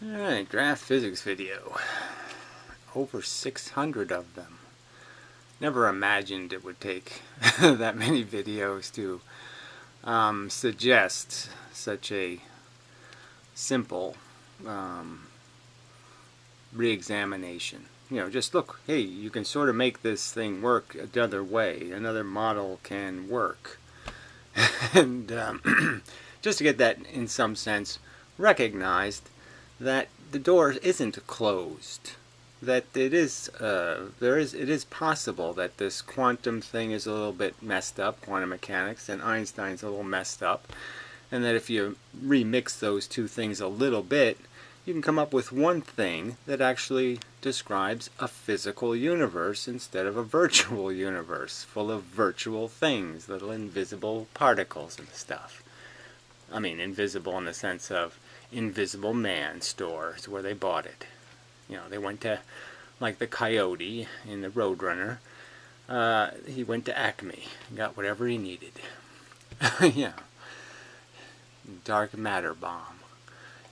Alright, draft physics video. Over 600 of them. Never imagined it would take that many videos to suggest such a simple re-examination. You know, just look, hey, you can sort of make this thing work another way. Another model can work. And just to get that, in some sense, recognized that the door isn't closed. That it is possible that this quantum thing is a little bit messed up, quantum mechanics, and Einstein's a little messed up, and that if you remix those two things a little bit, you can come up with one thing that actually describes a physical universe instead of a virtual universe full of virtual things, little invisible particles and stuff. I mean, invisible in the sense of Invisible Man stores where they bought it. You know, they went to, like the coyote in the Roadrunner, he went to Acme and got whatever he needed. Yeah. Dark matter bomb.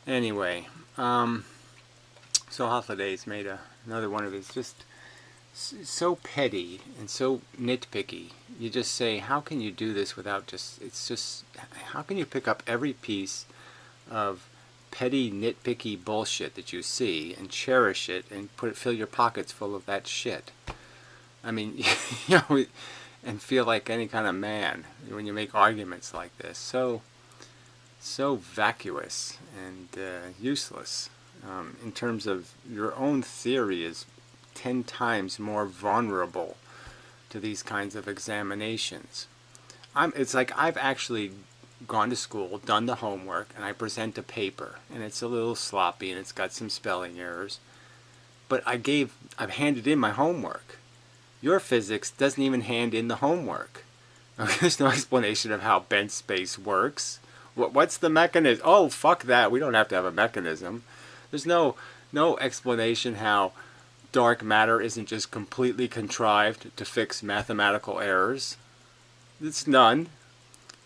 Anyway, so Holidays made another one of his just so petty and so nitpicky. You just say, how can you do this without how can you pick up every piece of petty, nitpicky bullshit that you see and cherish it and fill your pockets full of that shit? I mean, you know, and feel like any kind of man when you make arguments like this. So vacuous and useless. In terms of your own theory is 10 times more vulnerable to these kinds of examinations. It's like I've actually gone to school, done the homework, and I present a paper, and it's a little sloppy and it's got some spelling errors, but I've handed in my homework. Your physics doesn't even hand in the homework. There's no explanation of how bent space works. What's the mechanism? Oh, fuck that. We don't have to have a mechanism. There's no explanation how dark matter isn't just completely contrived to fix mathematical errors. It's none.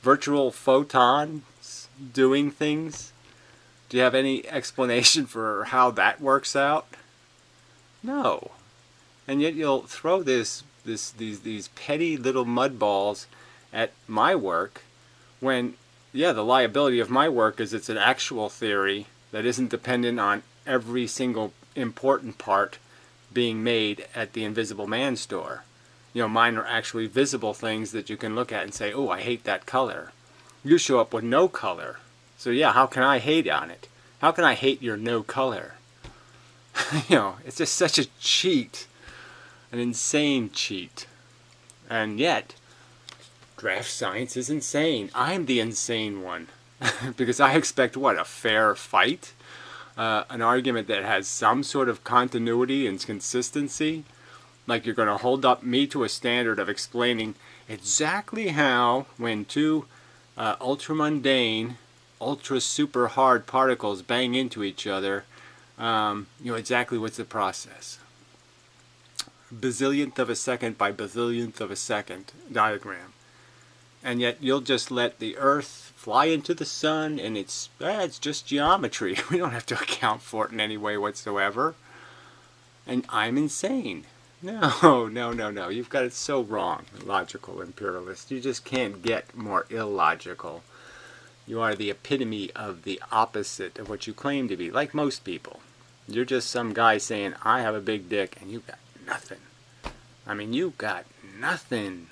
Virtual photons doing things. Do you have any explanation for how that works out? No. And yet you'll throw these petty little mud balls at my work when, yeah, the liability of my work is it's an actual theory that isn't dependent on every single important part being made at the Invisible Man store. You know, mine are actually visible things that you can look at and say, oh, I hate that color. You show up with no color. So yeah, how can I hate on it? How can I hate your no color? You know, it's just such a cheat. An insane cheat. And yet, draft science is insane. I'm the insane one. Because I expect, what, a fair fight? An argument that has some sort of continuity and consistency? Like you're going to hold up me to a standard of explaining exactly how, when two ultra-mundane, ultra-super hard particles bang into each other, you know, exactly what's the process. Bazillionth of a second by bazillionth of a second diagram. And yet you'll just let the Earth fly into the sun and it's just geometry. We don't have to account for it in any way whatsoever. And I'm insane. No. You've got it so wrong, logical imperialist. You just can't get more illogical. You are the epitome of the opposite of what you claim to be, like most people. You're just some guy saying, I have a big dick, and you got nothing. I mean, you got nothing.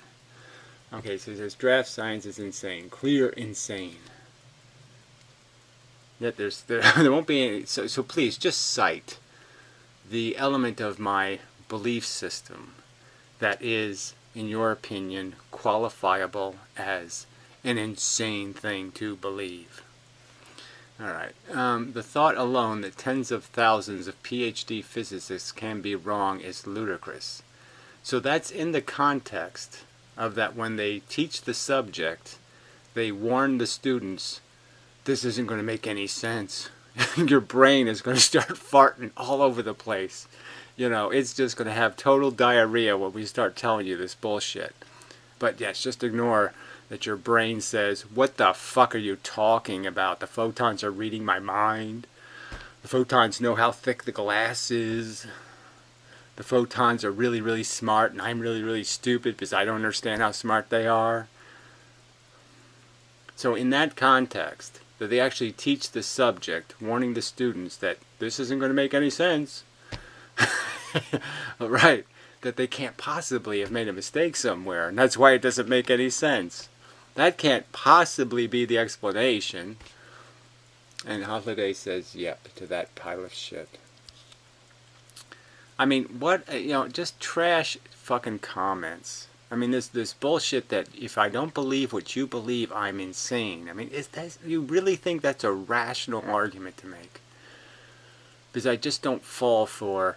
Okay, so there's draft science is insane. Clear insane. Yet there won't be any, so please just cite the element of my belief system that is, in your opinion, qualifiable as an insane thing to believe. Alright, the thought alone that tens of thousands of PhD physicists can be wrong is ludicrous. So that's in the context of that when they teach the subject, they warn the students, this isn't going to make any sense. Your brain is going to start farting all over the place. You know, it's just going to have total diarrhea when we start telling you this bullshit. But yes, just ignore that your brain says, what the fuck are you talking about? The photons are reading my mind. The photons know how thick the glass is. The photons are really, really smart, and I'm really, really stupid because I don't understand how smart they are. So in that context, that they actually teach the subject, warning the students that this isn't going to make any sense. Right, that they can't possibly have made a mistake somewhere, and that's why it doesn't make any sense. That can't possibly be the explanation. And Holiday says, yep, to that pile of shit. I mean, what, just trash fucking comments. I mean, this bullshit that if I don't believe what you believe, I'm insane. I mean, you really think that's a rational argument to make? Because I just don't fall for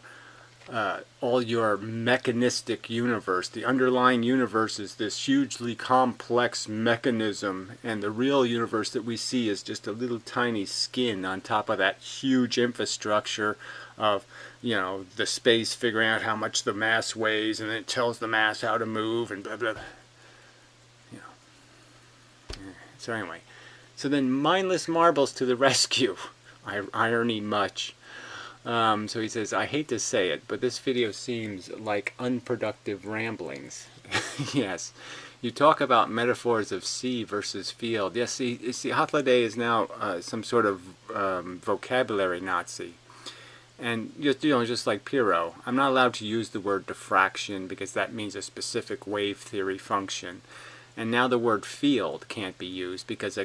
all your mechanistic universe. The underlying universe is this hugely complex mechanism, and the real universe that we see is just a little tiny skin on top of that huge infrastructure of, the space figuring out how much the mass weighs, and then it tells the mass how to move, and blah, blah. So anyway, so then mindless marbles to the rescue. Irony much. So he says, I hate to say it, but this video seems like unproductive ramblings. Yes. You talk about metaphors of sea versus field. Yes, see, Holiday is now some sort of vocabulary Nazi. And just like Pirro, I'm not allowed to use the word diffraction because that means a specific wave theory function. And now the word field can't be used because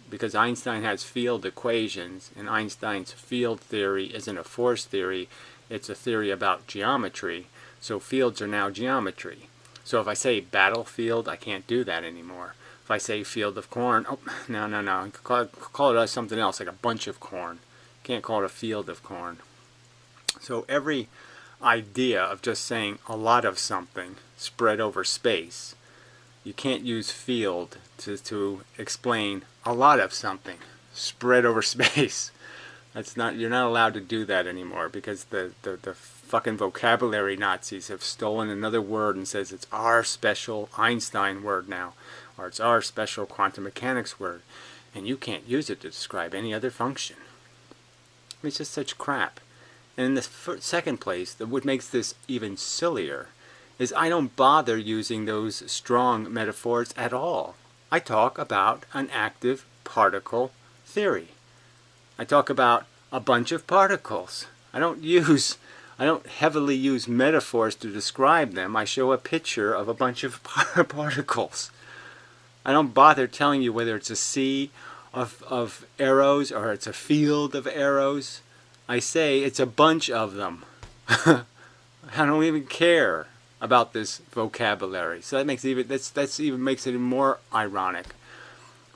because Einstein has field equations, and Einstein's field theory isn't a force theory, it's a theory about geometry. So fields are now geometry. So if I say battlefield, I can't do that anymore. If I say field of corn, oh, no. Call it something else, like a bunch of corn. Can't call it a field of corn. So every idea of just saying a lot of something spread over space, you can't use field to explain a lot of something spread over space. You're not allowed to do that anymore because the fucking vocabulary Nazis have stolen another word and says it's our special Einstein word now, or it's our special quantum mechanics word, and you can't use it to describe any other function. It's just such crap. And in the second place, what makes this even sillier is I don't bother using those strong metaphors at all. I talk about an active particle theory. I talk about a bunch of particles. I don't heavily use metaphors to describe them. I show a picture of a bunch of particles. I don't bother telling you whether it's a sea of arrows or it's a field of arrows. I say it's a bunch of them. I don't even care about this vocabulary. So that makes even makes it more ironic.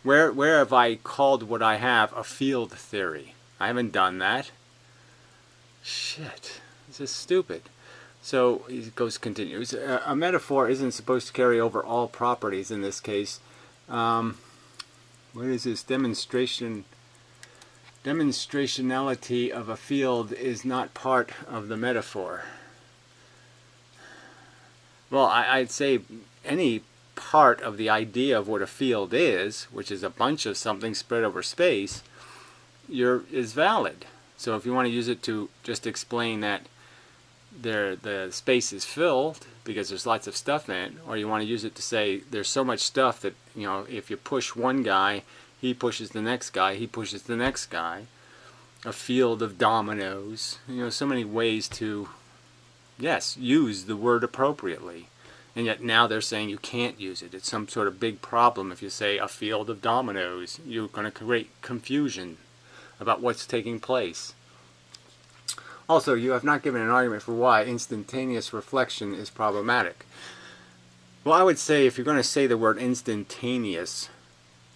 Where have I called what I have a field theory? I haven't done that. Shit. This is stupid. So he continues. A metaphor isn't supposed to carry over all properties in this case. What is this? Demonstrationality of a field is not part of the metaphor. Well, I'd say any part of the idea of what a field is, which is a bunch of something spread over space, is valid. So if you want to use it to just explain that the space is filled because there's lots of stuff in it, or you want to use it to say there's so much stuff that, if you push one guy, he pushes the next guy, he pushes the next guy. A field of dominoes. So many ways to, yes, use the word appropriately. And yet now they're saying you can't use it. It's some sort of big problem if you say a field of dominoes. You're going to create confusion about what's taking place. Also, you have not given an argument for why instantaneous reflection is problematic. Well, I would say if you're going to say the word instantaneous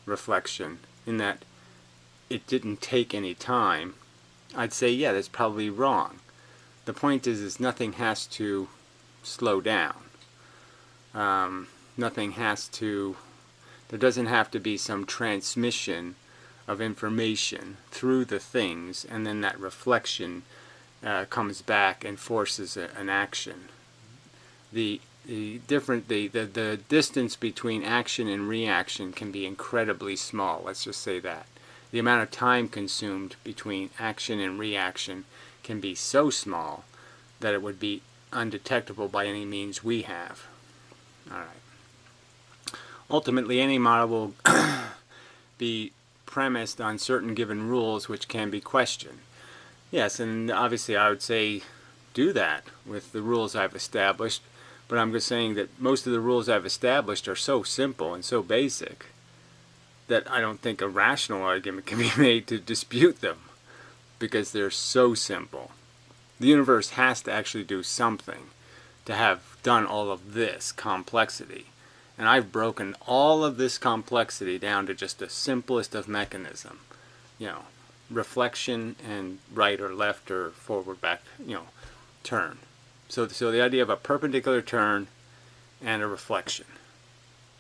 reflection, in that it didn't take any time, I'd say, yeah, that's probably wrong. The point is nothing has to slow down. There doesn't have to be some transmission of information through the things, and then that reflection comes back and forces an action. The distance between action and reaction can be incredibly small, let's just say that. the amount of time consumed between action and reaction can be so small that it would be undetectable by any means we have. Alright. Ultimately, any model will be premised on certain given rules which can be questioned. Yes, and obviously I would say do that with the rules I've established, but I'm just saying that most of the rules I've established are so simple and so basic that I don't think a rational argument can be made to dispute them, because they're so simple. The universe has to actually do something to have done all of this complexity. And I've broken all of this complexity down to just the simplest of mechanism. You know, reflection and right or left or forward, back, turn. So the idea of a perpendicular turn and a reflection.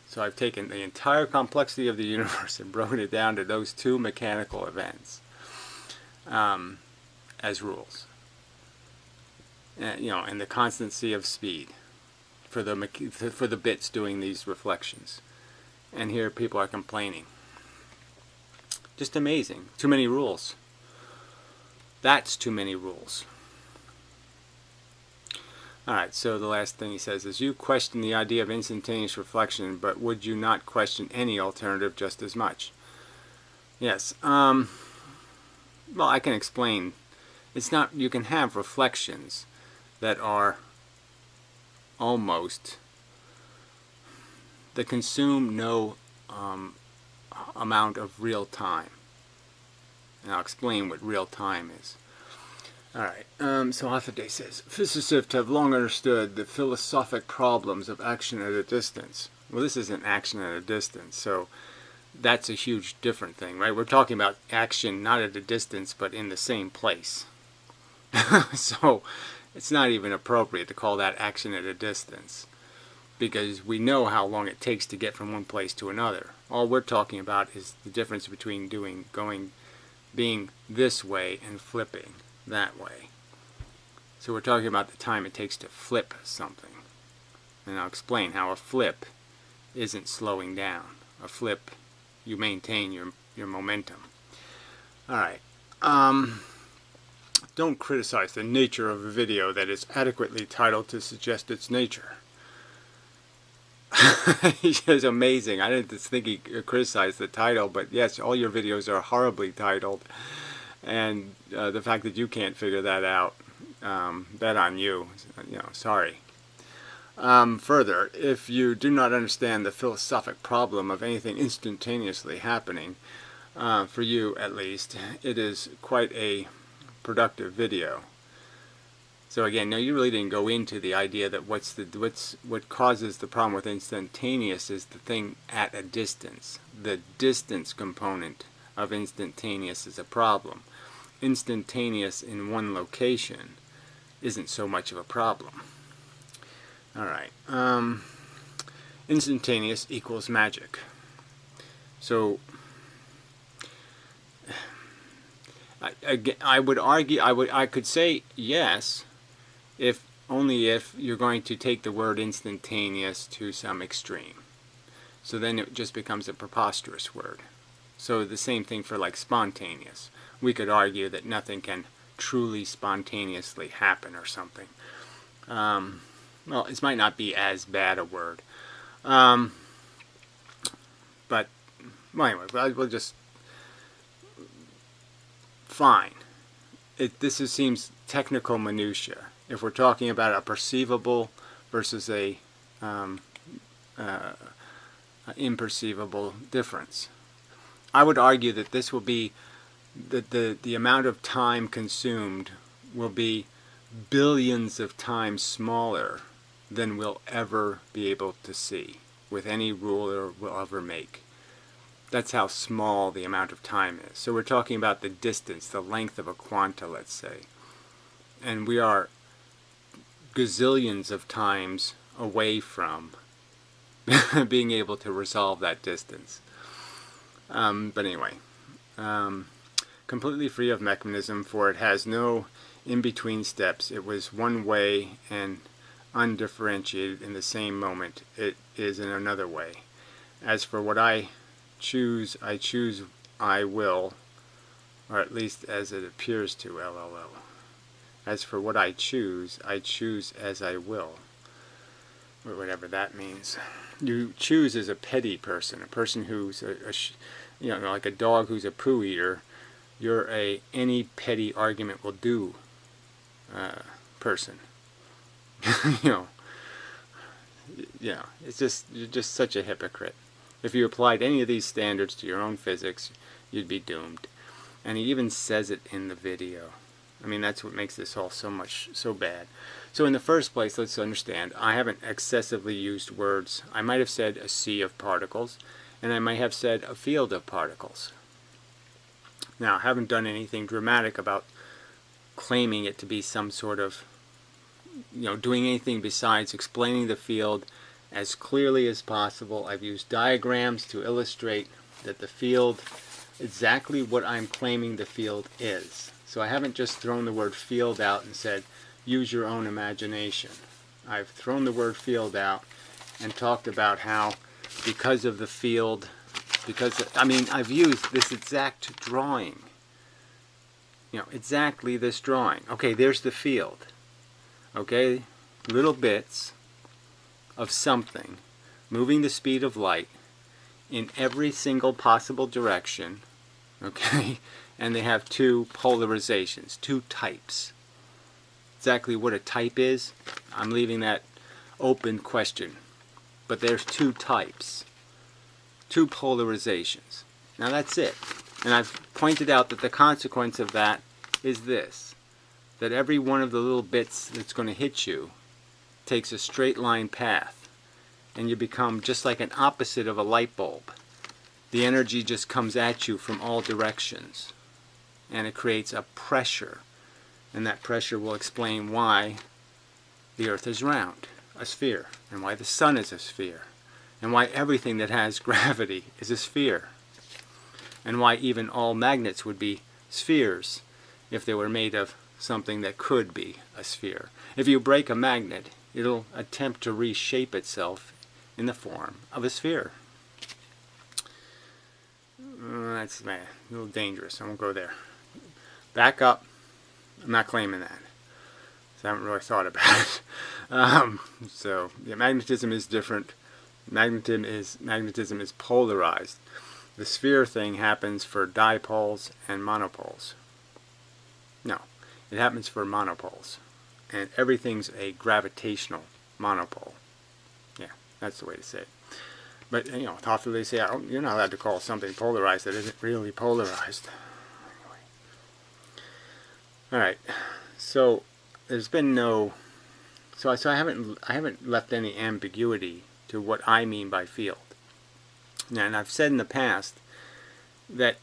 So I've taken the entire complexity of the universe and broken it down to those two mechanical events as rules. And the constancy of speed for the bits doing these reflections. And here people are complaining. Just amazing. Too many rules. That's too many rules. Alright, so the last thing he says is, you question the idea of instantaneous reflection, but would you not question any alternative just as much? Yes. Well, I can explain. It's not, you can have reflections that are almost, that consume no amount of real time. And I'll explain what real time is. Alright, so Afade says, physicists have long understood the philosophic problems of action at a distance. Well, this isn't action at a distance, so that's a huge different thing, right? We're talking about action not at a distance, but in the same place. So it's not even appropriate to call that action at a distance, because we know how long it takes to get from one place to another. All we're talking about is the difference between being this way and flipping that way. So we're talking about the time it takes to flip something. And I'll explain how a flip isn't slowing down. A flip, you maintain your momentum. Alright. Don't criticize the nature of a video that is adequately titled to suggest its nature. It's amazing. I didn't think he criticized the title, but yes, all your videos are horribly titled. And the fact that you can't figure that out, bet on you. Sorry. Further, if you do not understand the philosophic problem of anything instantaneously happening, for you at least, it is quite a productive video. So again, no, you really didn't go into the idea that what causes the problem with instantaneous is the thing at a distance. The distance component of instantaneous is a problem. Instantaneous in one location isn't so much of a problem. Alright. Instantaneous equals magic. So I would argue, I could say yes, only if you're going to take the word instantaneous to some extreme. So then it just becomes a preposterous word. So the same thing for like spontaneous. We could argue that nothing can truly spontaneously happen or something. Well, it might not be as bad a word. But well, anyway, we'll just... Fine. This seems technical minutia. If we're talking about a perceivable versus a imperceivable difference. I would argue that this will be the amount of time consumed will be billions of times smaller than we'll ever be able to see with any ruler we'll ever make. That's how small the amount of time is. So we're talking about the distance, the length of a quanta, let's say. And we are gazillions of times away from being able to resolve that distance. But anyway, completely free of mechanism, for it has no in-between steps. It was one way and undifferentiated in the same moment it is in another way. As for what I choose I will, or at least as it appears to, LOL. As for what I choose as I will, or whatever that means. You choose as a petty person, a person who's like a dog who's a poo eater. You're a any petty argument will do person. It's just, you're just such a hypocrite. If you applied any of these standards to your own physics, you'd be doomed. And he even says it in the video. I mean, that's what makes this all so bad. So in the first place, let's understand, I haven't excessively used words. I might have said a sea of particles, and I might have said a field of particles. Now, I haven't done anything dramatic about claiming it to be some sort of, doing anything besides explaining the field as clearly as possible. I've used diagrams to illustrate that the field, exactly what I'm claiming the field is. So I haven't just thrown the word field out and said, use your own imagination. I've thrown the word field out and talked about how, because of the field, I've used this exact drawing. Exactly this drawing. Okay, there's the field. Okay, little bits of something moving the speed of light in every single possible direction. Okay, and they have two polarizations, two types. Exactly what a type is, I'm leaving that open question. But there's two types, two polarizations. Now that's it. And I've pointed out that the consequence of that is this, that every one of the little bits that's going to hit you takes a straight line path, and you become just like an opposite of a light bulb. The energy just comes at you from all directions, and it creates a pressure, and that pressure will explain why the earth is round, a sphere, and why the sun is a sphere, and why everything that has gravity is a sphere, and why even all magnets would be spheres if they were made of something that could be a sphere. If you break a magnet, it'll attempt to reshape itself in the form of a sphere. That's a little dangerous. I won't go there. Back up. I'm not claiming that. So I haven't really thought about it. So yeah, magnetism is different. Magnetism is polarized. The sphere thing happens for dipoles and monopoles. No, it happens for monopoles. And everything's a gravitational monopole. Yeah, that's the way to say it. But, often they say, oh, you're not allowed to call something polarized that isn't really polarized. Anyway. Alright, so there's been no... So I haven't left any ambiguity to what I mean by field. Now, and I've said in the past that,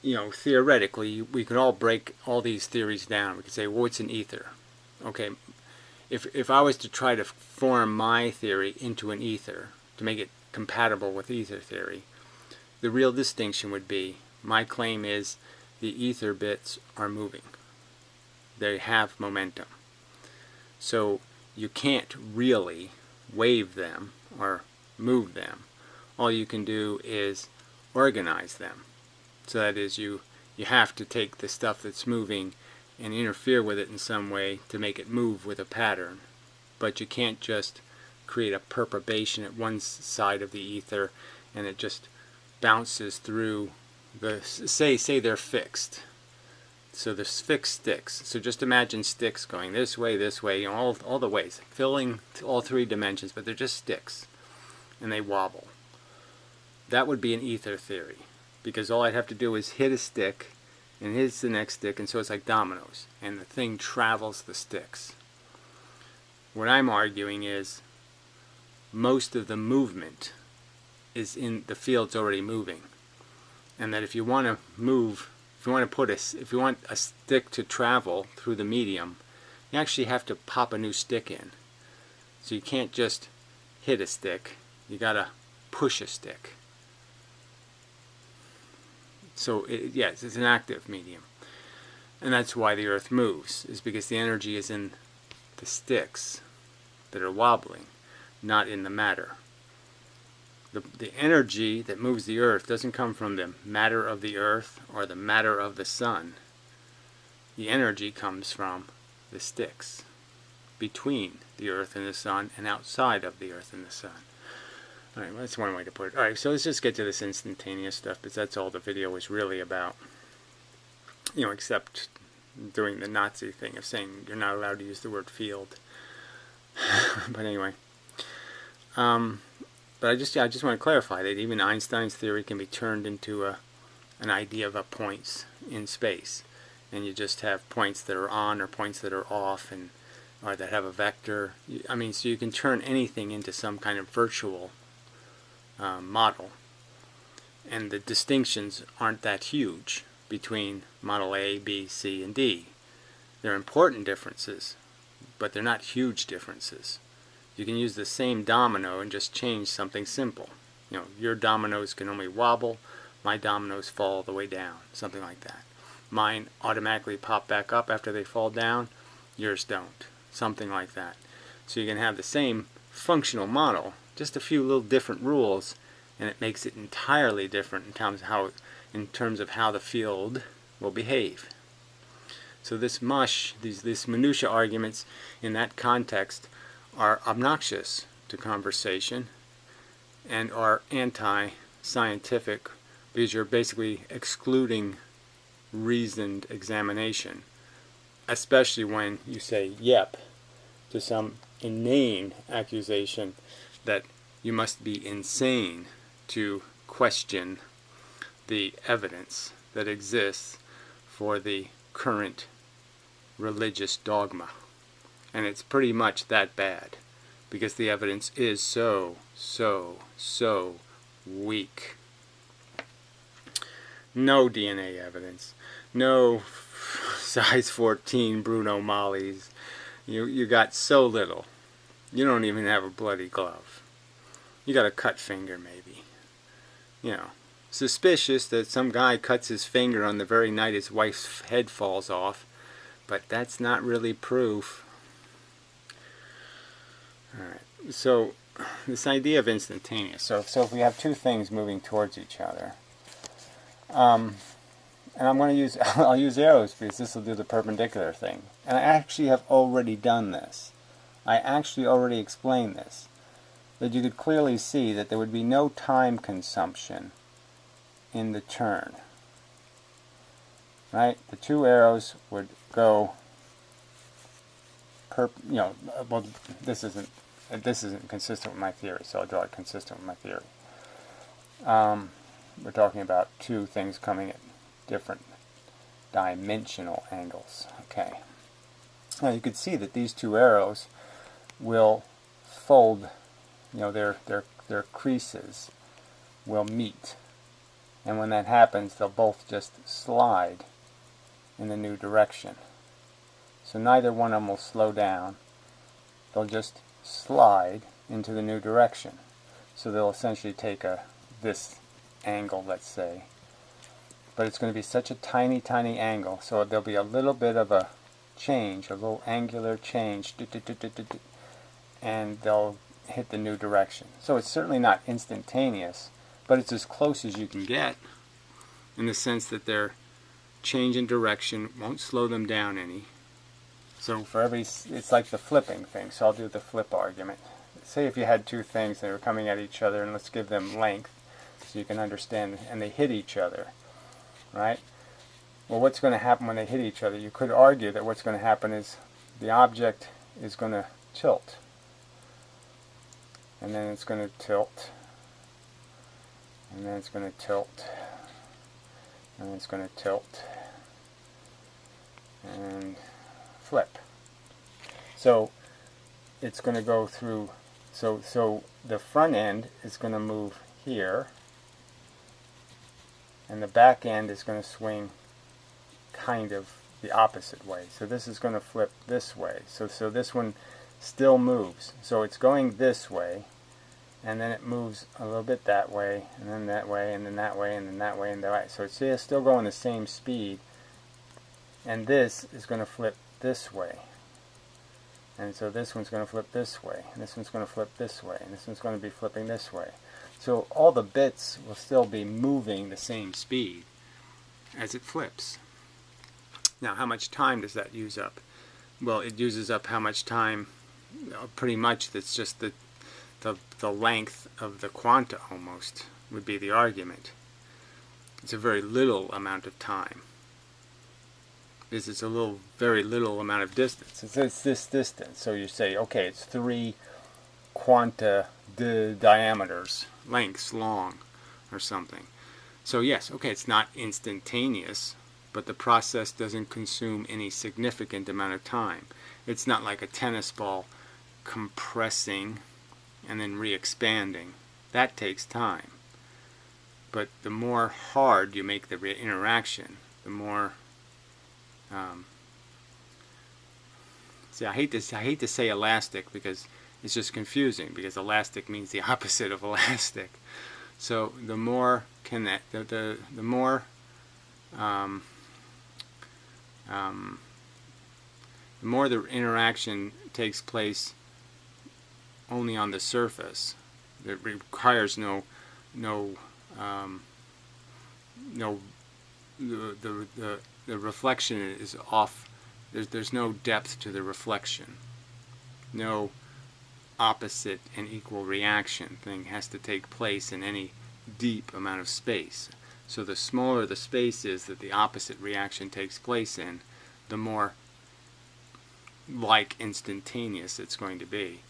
theoretically, we could all break all these theories down. We could say, well, what's an ether? Okay, if I was to try to form my theory into an ether, to make it compatible with ether theory, the real distinction would be, my claim is the ether bits are moving. They have momentum. So you can't really wave them or move them. All you can do is organize them. So that is, you have to take the stuff that's moving and interfere with it in some way to make it move with a pattern. But you can't just create a perturbation at one side of the ether and it just bounces through the, say they're fixed. So there's fixed sticks. So just imagine sticks going this way, all the ways, filling all three dimensions, but they're just sticks and they wobble. That would be an ether theory, because all I'd have to do is hit a stick and hits the next stick, and so it's like dominoes, and the thing travels the sticks. What I'm arguing is most of the movement is in the field's already moving, and that if you want to move, if you want a stick to travel through the medium, you actually have to pop a new stick in. So you can't just hit a stick, you gotta push a stick. So yes, it's an active medium, and that's why the earth moves, is because the energy is in the sticks that are wobbling, not in the matter. the energy that moves the earth doesn't come from the matter of the earth or the matter of the sun. The energy comes from the sticks between the earth and the sun and outside of the earth and the sun. Alright, well, that's one way to put it. Alright, so let's just get to this instantaneous stuff, because that's all the video was really about. You know, except doing the Nazi thing of saying you're not allowed to use the word field. But anyway. But I just want to clarify that even Einstein's theory can be turned into an idea of points in space. And you just have points that are on or points that are off, and or that have a vector. I mean, so you can turn anything into some kind of virtual model. And the distinctions aren't that huge between model A, B, C, and D. They're important differences, but they're not huge differences. You can use the same domino and just change something simple. You know, your dominoes can only wobble, my dominoes fall all the way down, something like that. Mine automatically pop back up after they fall down, yours don't, something like that. So you can have the same functional model, just a few little different rules, and it makes it entirely different in terms of how the field will behave. So this mush, these minutia arguments in that context are obnoxious to conversation and are anti-scientific, because you're basically excluding reasoned examination, especially when you say yep to some inane accusation that you must be insane to question the evidence that exists for the current religious dogma. And it's pretty much that bad, because the evidence is so weak. No DNA evidence, no size 14 Bruno Mollies. You got so little. You don't even have a bloody glove. You got a cut finger maybe. You know, suspicious that some guy cuts his finger on the very night his wife's head falls off, but that's not really proof. Alright, so this idea of instantaneous. So if we have two things moving towards each other, and I'm going to use, I'll use arrows because this will do the perpendicular thing. And I actually have already done this. I actually already explained this. That you could clearly see that there would be no time consumption in the turn. Right? The two arrows would go, well, this isn't consistent with my theory, so I'll draw it consistent with my theory. We're talking about two things coming at different dimensional angles. Okay. Now you can see that these two arrows will fold, their creases will meet. And when that happens, they'll both just slide in the new direction. So neither one of them will slow down. They'll just slide into the new direction. So they'll essentially take this angle, let's say. But it's going to be such a tiny angle, so there'll be a little bit of a change, a little angular change, and they'll hit the new direction. So it's certainly not instantaneous, but it's as close as you can get, in the sense that their change in direction won't slow them down any. So for it's like the flipping thing, so I'll do the flip argument. Say if you had two things that were coming at each other, and let's give them length, so you can understand, and they hit each other, right? Well, what's going to happen when they hit each other? You could argue that what's going to happen is the object is going to tilt, and then it's going to tilt, and then it's going to tilt, and then it's going to tilt, and flip. So it's going to go through, so the front end is going to move here, and the back end is going to swing kind of the opposite way. So this is going to flip this way. So this one still moves. So it's going this way, and then it moves a little bit that way, and then that way, and then that way, and then that way, and that way. So it's still going the same speed, and this is going to flip this way. And so this one's going to flip this way, and this one's going to flip this way, and this one's going to be flipping this way. So all the bits will still be moving the same speed as it flips. Now, how much time does that use up? Well, it uses up how much time, pretty much that's just the length of the quanta almost, would be the argument. It's a very little amount of time. This is a very little amount of distance. It's this distance. So you say, okay, it's 3 quanta diameters, lengths long, or something. So yes, okay, it's not instantaneous, but the process doesn't consume any significant amount of time. It's not like a tennis ball compressing and then re-expanding. That takes time. But the more hard you make the interaction, the more see, I hate to say elastic because it's just confusing, because elastic means the opposite of elastic. So the more the more the interaction takes place only on the surface, it requires the reflection is off. There's no depth to the reflection. No opposite and equal reaction thing has to take place in any deep amount of space. So the smaller the space is that the opposite reaction takes place in, the more like instantaneous it's going to be.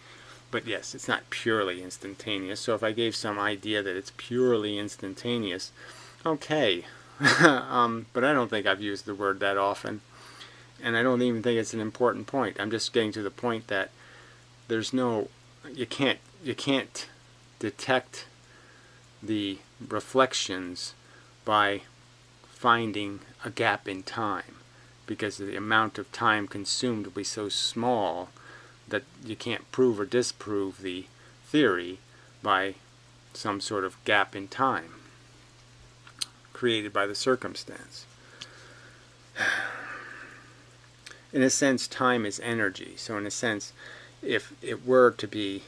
But yes, it's not purely instantaneous. So if I gave some idea that it's purely instantaneous, okay. But I don't think I've used the word that often, and I don't even think it's an important point. I'm just getting to the point that there's no, you can't detect the reflections by finding a gap in time, because the amount of time consumed will be so small that you can't prove or disprove the theory by some sort of gap in time created by the circumstance. In a sense, time is energy. So in a sense, if it were to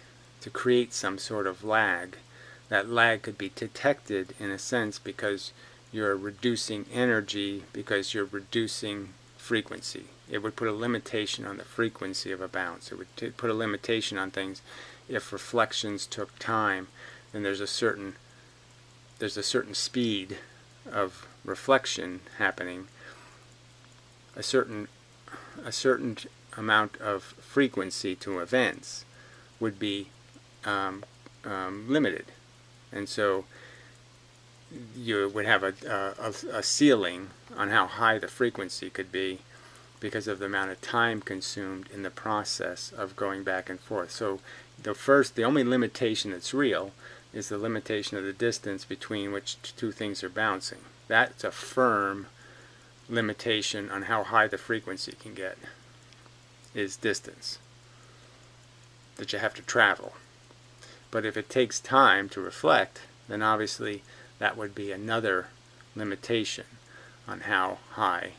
create some sort of lag, that lag could be detected in a sense because you're reducing energy, because you're reducing frequency. It would put a limitation on the frequency of a bounce. It would put a limitation on things. If reflections took time, then there's a certain speed of reflection happening. A certain amount of frequency to events would be limited, and so you would have a ceiling on how high the frequency could be because of the amount of time consumed in the process of going back and forth. So the only limitation that's real is the limitation of the distance between which two things are bouncing. That's a firm limitation on how high the frequency can get, is distance that you have to travel. But if it takes time to reflect, then obviously that would be another limitation on how high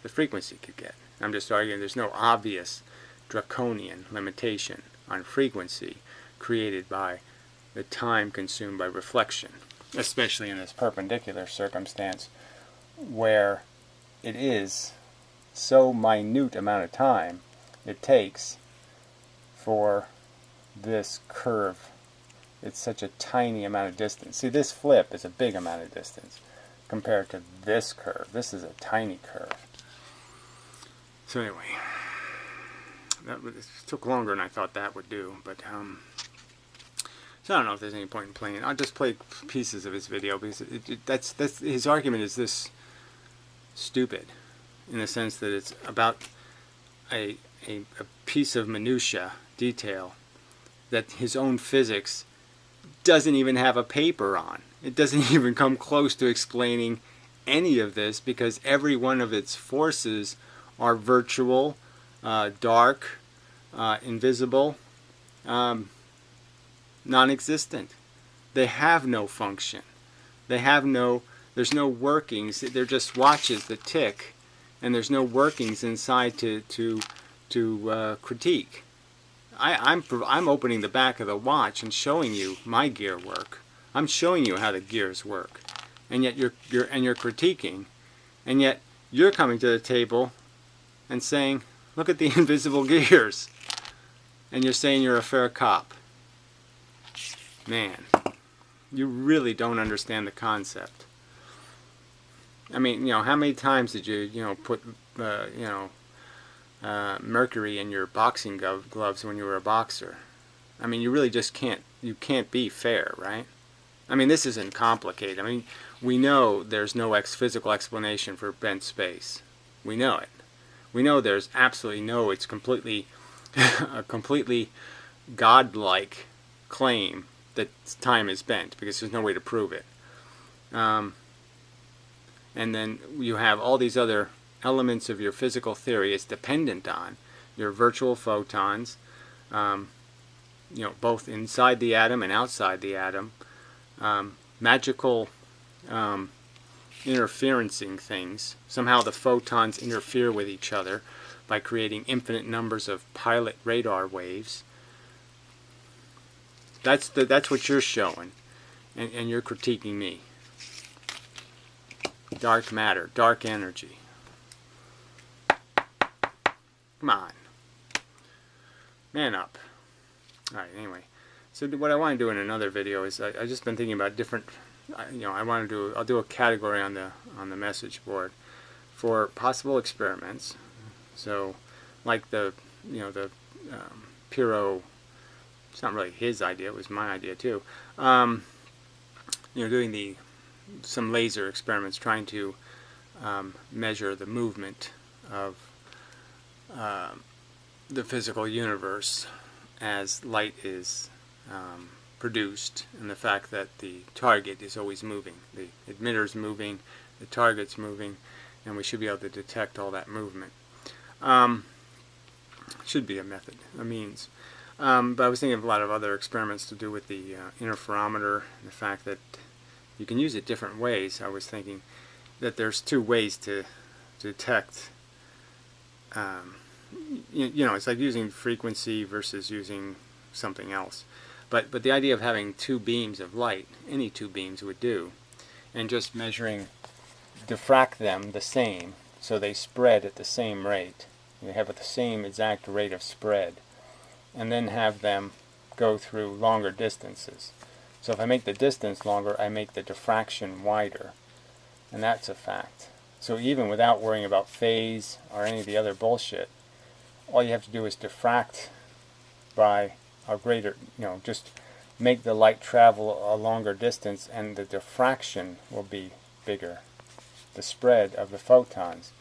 the frequency could get. I'm just arguing there's no obvious draconian limitation on frequency created by the time consumed by reflection, especially in this perpendicular circumstance where it is so minute amount of time it takes for this curve. It's such a tiny amount of distance. See, this flip is a big amount of distance compared to this curve. This is a tiny curve. So anyway, it took longer than I thought that would do, but so I don't know if there's any point in playing it. I'll just play pieces of his video because that's his argument is this stupid, in the sense that it's about a piece of minutia detail that his own physics doesn't even have a paper on. It doesn't even come close to explaining any of this, because every one of its forces are virtual, dark, invisible, non-existent. They have no function. There's no workings. They're just watches that tick, and there's no workings inside to critique. I'm opening the back of the watch and showing you my gear work. I'm showing you how the gears work, and yet you're critiquing, and yet you're coming to the table and saying, look at the invisible gears, and you're saying you're a fair cop. Man, you really don't understand the concept. I mean, how many times did you, put, mercury in your boxing gloves when you were a boxer? I mean, you really just you can't be fair, right? I mean, this isn't complicated. I mean, we know there's no physical explanation for bent space. We know it. We know there's absolutely no, it's completely, a completely godlike claim that time is bent, because there's no way to prove it. And then you have all these other elements of your physical theory it's dependent on. Your virtual photons, both inside the atom and outside the atom, magical interferencing things. Somehow the photons interfere with each other by creating infinite numbers of pilot radar waves. That's what you're showing, and you're critiquing me. Dark matter, dark energy. Come on, man up. All right. Anyway, so what I want to do in another video is I've just been thinking about different. I'll do a category on the message board for possible experiments. So, like the Piro, it's not really his idea; it was my idea too. Doing some laser experiments, trying to measure the movement of the physical universe as light is produced, and the fact that the target is always moving. The emitter is moving, the target's moving, and we should be able to detect all that movement. Should be a method, a means. But I was thinking of a lot of other experiments to do with the interferometer, and the fact that you can use it different ways. I was thinking that there's two ways to detect. It's like using frequency versus using something else. But the idea of having two beams of light, any two beams would do, and just diffract them the same, so they spread at the same rate. You have the same exact rate of spread, and then have them go through longer distances. So if I make the distance longer, I make the diffraction wider, and that's a fact. So even without worrying about phase or any of the other bullshit, all you have to do is diffract by a greater, just make the light travel a longer distance, and the diffraction will be bigger. The spread of the photons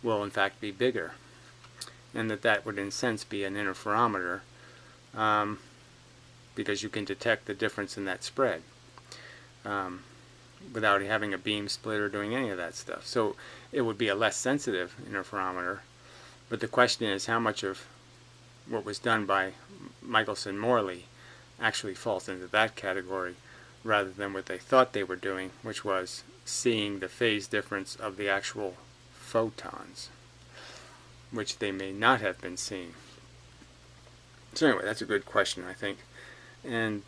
will in fact be bigger, and that would in a sense be an interferometer, because you can detect the difference in that spread without having a beam split or doing any of that stuff. So it would be a less sensitive interferometer, but the question is how much of what was done by Michelson-Morley actually falls into that category, rather than what they thought they were doing, which was seeing the phase difference of the actual photons, which they may not have been seeing. So anyway, that's a good question, I think. And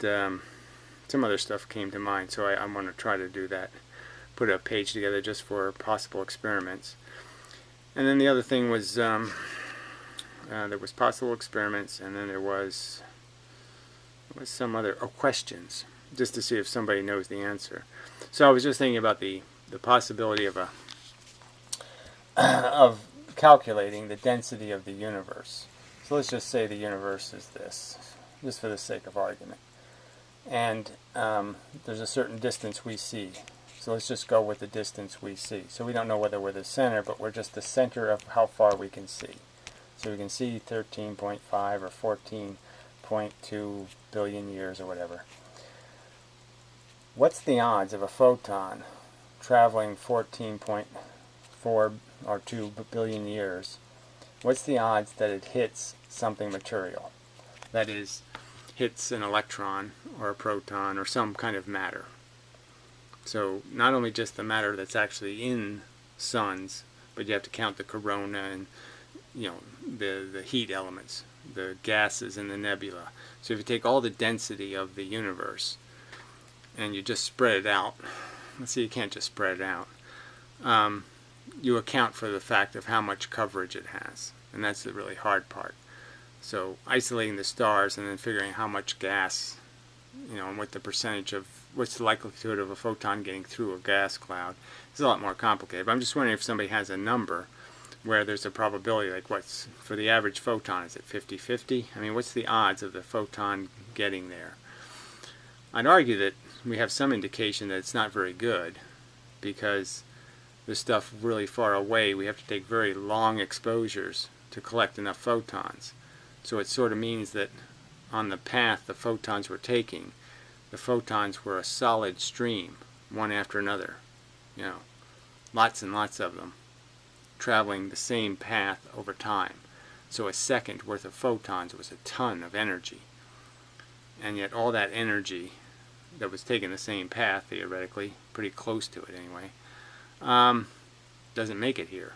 some other stuff came to mind, so I'm going to try to do that, put a page together just for possible experiments. And then the other thing was there was possible experiments, and then there was some other questions, just to see if somebody knows the answer. So I was just thinking about the possibility of of calculating the density of the universe. So let's just say the universe is this, just for the sake of argument. And there's a certain distance we see. So let's just go with the distance we see. So we don't know whether we're the center, but we're just the center of how far we can see. So we can see 13.5 or 14.2 billion years or whatever. What's the odds of a photon traveling 14.4 or 2 billion years? What's the odds that it hits something material? That is, hits an electron or a proton or some kind of matter. So not only just the matter that's actually in suns, but you have to count the corona and the heat elements, the gases in the nebula. So if you take all the density of the universe, and you just spread it out, let's see, you can't just spread it out, you account for the fact of how much coverage it has, and that's the really hard part. So isolating the stars and then figuring how much gas, and what the percentage of, what's the likelihood of a photon getting through a gas cloud is a lot more complicated. But I'm just wondering if somebody has a number where there's a probability, like what's, for the average photon, is it 50-50? I mean, what's the odds of the photon getting there? I'd argue that we have some indication that it's not very good, because the stuff really far away, we have to take very long exposures to collect enough photons. So it sort of means that on the path the photons were taking, the photons were a solid stream, one after another, lots and lots of them, traveling the same path over time. So a second worth of photons was a ton of energy. And yet all that energy that was taking the same path, theoretically, pretty close to it anyway, doesn't make it here.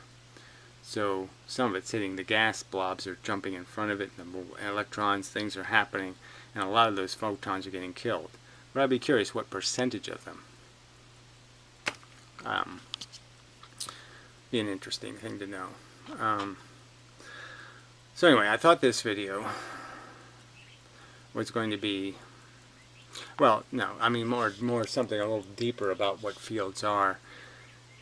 So some of it's hitting the gas blobs, are jumping in front of it, and the electrons, things are happening, and a lot of those photons are getting killed. But I'd be curious what percentage of them. Be an interesting thing to know. So anyway, I thought this video was going to be, well, no, I mean more something a little deeper about what fields are,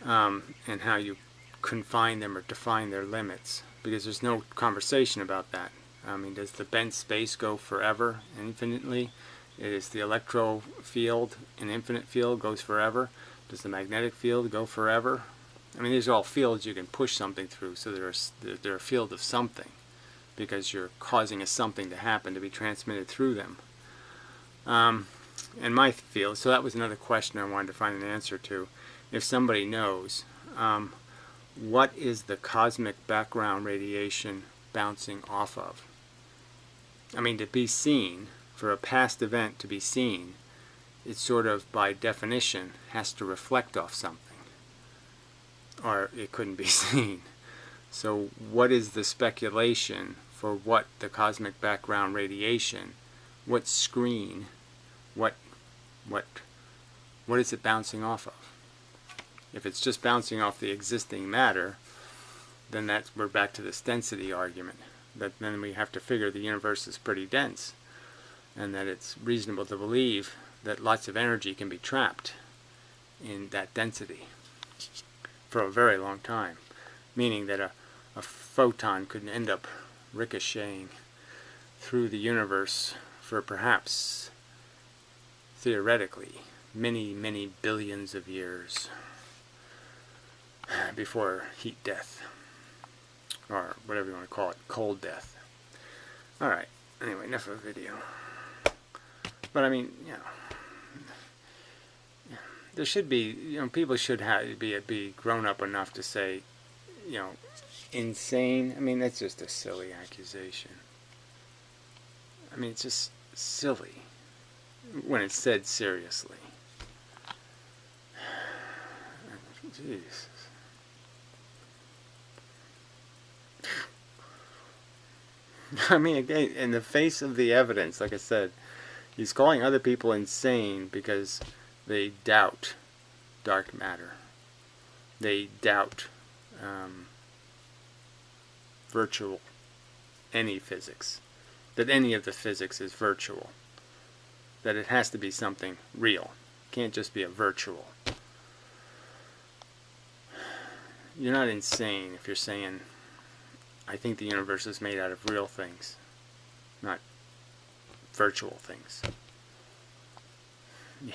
and how you confine them or define their limits, because there's no conversation about that. I mean, does the bent space go forever, infinitely? Is the electro field an infinite field, goes forever? Does the magnetic field go forever? I mean, these are all fields you can push something through, so they're a field of something, because you're causing a something to happen to be transmitted through them. And my field, so that was another question I wanted to find an answer to. If somebody knows, what is the cosmic background radiation bouncing off of? I mean, to be seen, for a past event to be seen, it sort of, by definition, has to reflect off something, or it couldn't be seen. So what is the speculation for what the cosmic background radiation, what screen, what is it bouncing off of? If it's just bouncing off the existing matter, then we're back to this density argument. That then we have to figure the universe is pretty dense, and that it's reasonable to believe that lots of energy can be trapped in that density for a very long time, meaning that a photon could end up ricocheting through the universe for perhaps, theoretically, many, many billions of years before heat death, or whatever you want to call it, cold death. Alright, anyway, enough of the video. But I mean, there should be, people should be grown up enough to say, insane. I mean, that's just a silly accusation. I mean, it's just silly when it's said seriously. Jeez. I mean, again, in the face of the evidence, like I said, he's calling other people insane because they doubt dark matter. They doubt virtual, any physics. That any of the physics is virtual. That it has to be something real. It can't just be a virtual. You're not insane if you're saying, I think the universe is made out of real things, not virtual things. Yeah.